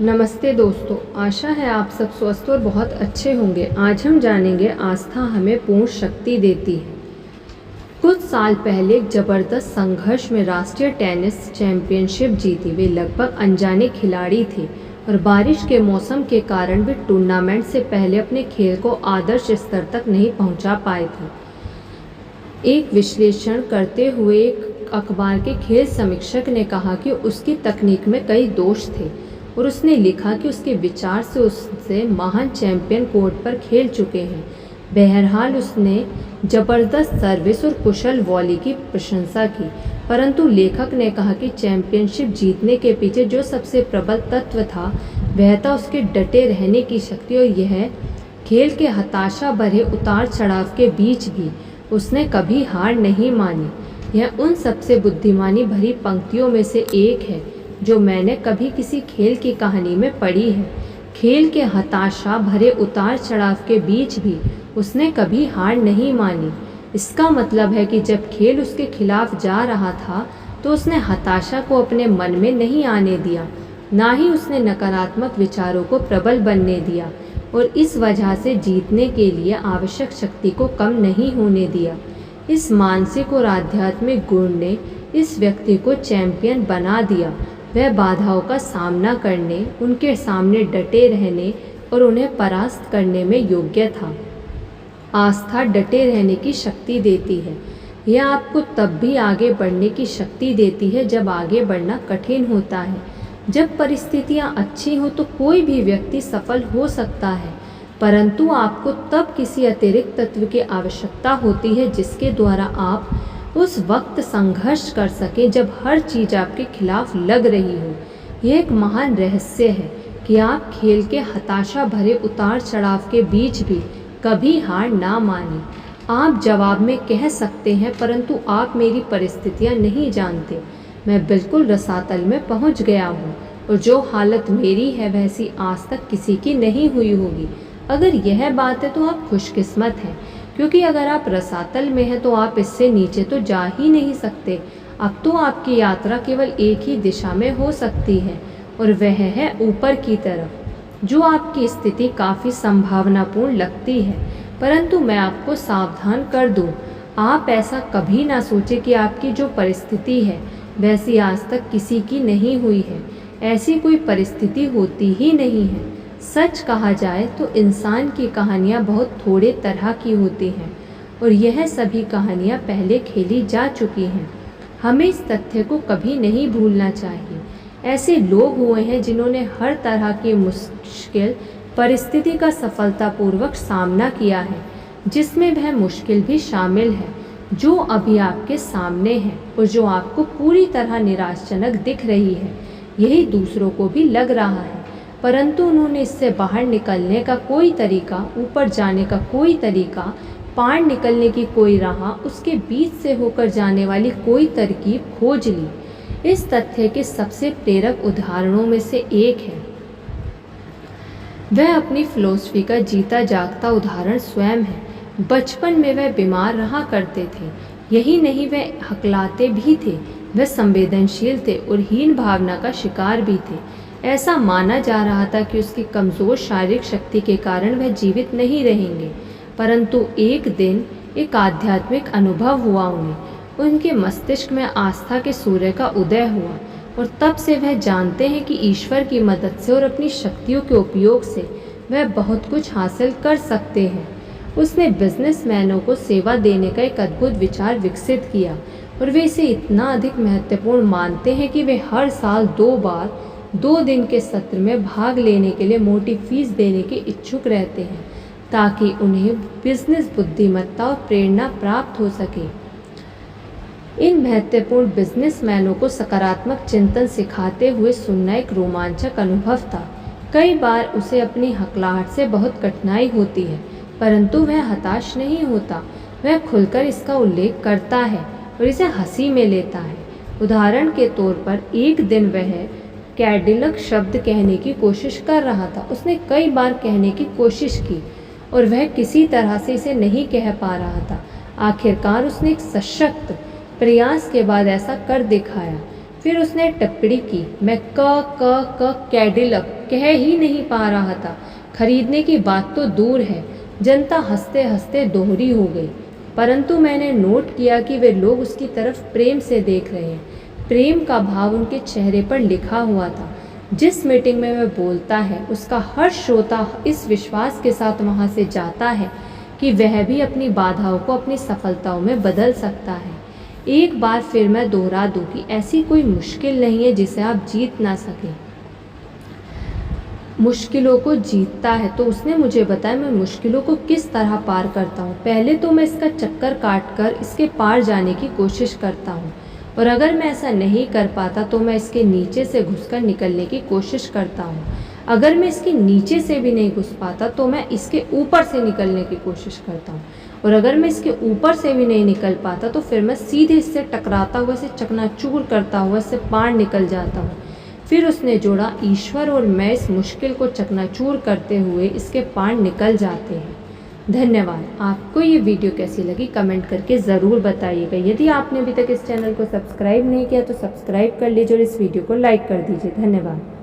नमस्ते दोस्तों, आशा है आप सब स्वस्थ और बहुत अच्छे होंगे। आज हम जानेंगे आस्था हमें पूर्ण शक्ति देती है। कुछ साल पहले एक जबरदस्त संघर्ष में राष्ट्रीय टेनिस चैंपियनशिप जीती। वे लगभग अनजाने खिलाड़ी थे और बारिश के मौसम के कारण वे टूर्नामेंट से पहले अपने खेल को आदर्श स्तर तक नहीं पहुंचा पाए थे। एक विश्लेषण करते हुए एक अखबार के खेल समीक्षक ने कहा कि उसकी तकनीक में कई दोष थे और उसने लिखा कि उसके विचार से उससे महान चैंपियन कोर्ट पर खेल चुके हैं। बहरहाल उसने जबरदस्त सर्विस और कुशल वॉली की प्रशंसा की, परंतु लेखक ने कहा कि चैंपियनशिप जीतने के पीछे जो सबसे प्रबल तत्व था वह था उसके डटे रहने की शक्ति। और यह खेल के हताशा भरे उतार चढ़ाव के बीच भी उसने कभी हार नहीं मानी। यह उन सबसे बुद्धिमानी भरी पंक्तियों में से एक है जो मैंने कभी किसी खेल की कहानी में पढ़ी है। खेल के हताशा भरे उतार चढ़ाव के बीच भी उसने कभी हार नहीं मानी। इसका मतलब है कि जब खेल उसके खिलाफ जा रहा था तो उसने हताशा को अपने मन में नहीं आने दिया, ना ही उसने नकारात्मक विचारों को प्रबल बनने दिया, और इस वजह से जीतने के लिए आवश्यक शक्ति को कम नहीं होने दिया। इस मानसिक और आध्यात्मिक गुण ने इस व्यक्ति को चैंपियन बना दिया। वह बाधाओं का सामना करने, उनके सामने डटे रहने और उन्हें परास्त करने में योग्य था। आस्था डटे रहने की शक्ति देती है। यह आपको तब भी आगे बढ़ने की शक्ति देती है जब आगे बढ़ना कठिन होता है। जब परिस्थितियां अच्छी हो तो कोई भी व्यक्ति सफल हो सकता है, परंतु आपको तब किसी अतिरिक्त तत्व की आवश्यकता होती है जिसके द्वारा आप उस वक्त संघर्ष कर सके जब हर चीज़ आपके खिलाफ लग रही हो। यह एक महान रहस्य है कि आप खेल के हताशा भरे उतार चढ़ाव के बीच भी कभी हार ना माने। आप जवाब में कह सकते हैं, परंतु आप मेरी परिस्थितियां नहीं जानते। मैं बिल्कुल रसातल में पहुंच गया हूं और जो हालत मेरी है वैसी आज तक किसी की नहीं हुई होगी। अगर यह बात है तो आप खुशकिस्मत हैं, क्योंकि अगर आप रसातल में हैं तो आप इससे नीचे तो जा ही नहीं सकते। अब तो आपकी यात्रा केवल एक ही दिशा में हो सकती है और वह है ऊपर की तरफ, जो आपकी स्थिति काफ़ी संभावनापूर्ण लगती है। परंतु मैं आपको सावधान कर दूं, आप ऐसा कभी ना सोचें कि आपकी जो परिस्थिति है वैसी आज तक किसी की नहीं हुई है। ऐसी कोई परिस्थिति होती ही नहीं है। सच कहा जाए तो इंसान की कहानियाँ बहुत थोड़े तरह की होती हैं और यह सभी कहानियाँ पहले खेली जा चुकी हैं। हमें इस तथ्य को कभी नहीं भूलना चाहिए। ऐसे लोग हुए हैं जिन्होंने हर तरह की मुश्किल परिस्थिति का सफलतापूर्वक सामना किया है, जिसमें वह मुश्किल भी शामिल है जो अभी आपके सामने है और जो आपको पूरी तरह निराशाजनक दिख रही है। यही दूसरों को भी लग रहा है, परंतु उन्होंने इससे बाहर निकलने का कोई तरीका, ऊपर जाने का कोई तरीका, पार निकलने की कोई राह, उसके बीच से होकर जाने वाली कोई तरकीब खोज ली। इस तथ्य के सबसे प्रेरक उदाहरणों में से एक है। वह अपनी फिलॉसफी का जीता जागता उदाहरण स्वयं है। बचपन में वह बीमार रहा करते थे। यही नहीं, वह हकलाते भी थे। वह संवेदनशील थे और हीन भावना का शिकार भी थे। ऐसा माना जा रहा था कि उसकी कमज़ोर शारीरिक शक्ति के कारण वह जीवित नहीं रहेंगे, परंतु एक दिन एक आध्यात्मिक अनुभव हुआ उन्हें। उनके मस्तिष्क में आस्था के सूर्य का उदय हुआ और तब से वह जानते हैं कि ईश्वर की मदद से और अपनी शक्तियों के उपयोग से वह बहुत कुछ हासिल कर सकते हैं। उसने बिजनेसमैनों को सेवा देने का एक अद्भुत विचार विकसित किया और वे इसे इतना अधिक महत्वपूर्ण मानते हैं कि वे हर साल 2 बार 2 दिन के सत्र में भाग लेने के लिए मोटी फीस देने के इच्छुक रहते हैं, ताकि उन्हें बिजनेस बुद्धिमत्ता और प्रेरणा प्राप्त हो सके। इन महत्वपूर्ण बिजनेसमैनों को सकारात्मक चिंतन सिखाते हुए सुनना एक रोमांचक अनुभव था। कई बार उसे अपनी हकलाहट से बहुत कठिनाई होती है, परंतु वह हताश नहीं होता। वह खुलकर इसका उल्लेख करता है और इसे हंसी में लेता है। उदाहरण के तौर पर एक दिन वह कैडिलक शब्द कहने की कोशिश कर रहा था। उसने कई बार कहने की कोशिश की और वह किसी तरह से इसे नहीं कह पा रहा था। आखिरकार उसने एक सशक्त प्रयास के बाद ऐसा कर दिखाया। फिर उसने टिप्पणी की, मैं क कैडिलक कह ही नहीं पा रहा था। खरीदने की बात तो दूर है, जनता हंसते हंसते दोहरी हो गई। परंतु मैंने नोट किया कि वे लोग उसकी तरफ प्रेम से देख रहे हैं। प्रेम का भाव उनके चेहरे पर लिखा हुआ था। जिस मीटिंग में वह बोलता है, उसका हर श्रोता इस विश्वास के साथ वहाँ से जाता है कि वह भी अपनी बाधाओं को अपनी सफलताओं में बदल सकता है। एक बार फिर मैं दोहरा दूं कि ऐसी कोई मुश्किल नहीं है जिसे आप जीत ना सकें। मुश्किलों को जीतता है। तो उसने मुझे बताया मैं मुश्किलों को किस तरह पार करता हूँ। पहले तो मैं इसका चक्कर काट कर इसके पार जाने की कोशिश करता हूँ, और अगर मैं ऐसा नहीं कर पाता तो मैं इसके नीचे से घुसकर निकलने की कोशिश करता हूँ। अगर मैं इसके नीचे से भी नहीं घुस पाता तो मैं इसके ऊपर से निकलने की कोशिश करता हूँ, और अगर मैं इसके ऊपर से भी नहीं निकल पाता तो फिर मैं सीधे इससे टकराता हुआ, इसे चकनाचूर करता हुआ इससे पार निकल जाता हूँ। फिर उसने जोड़ा, ईश्वर और मैं इस मुश्किल को चकनाचूर करते हुए इसके पार निकल जाते हैं। धन्यवाद। आपको ये वीडियो कैसी लगी कमेंट करके ज़रूर बताइएगा। यदि आपने अभी तक इस चैनल को सब्सक्राइब नहीं किया तो सब्सक्राइब कर लीजिए और इस वीडियो को लाइक कर दीजिए। धन्यवाद।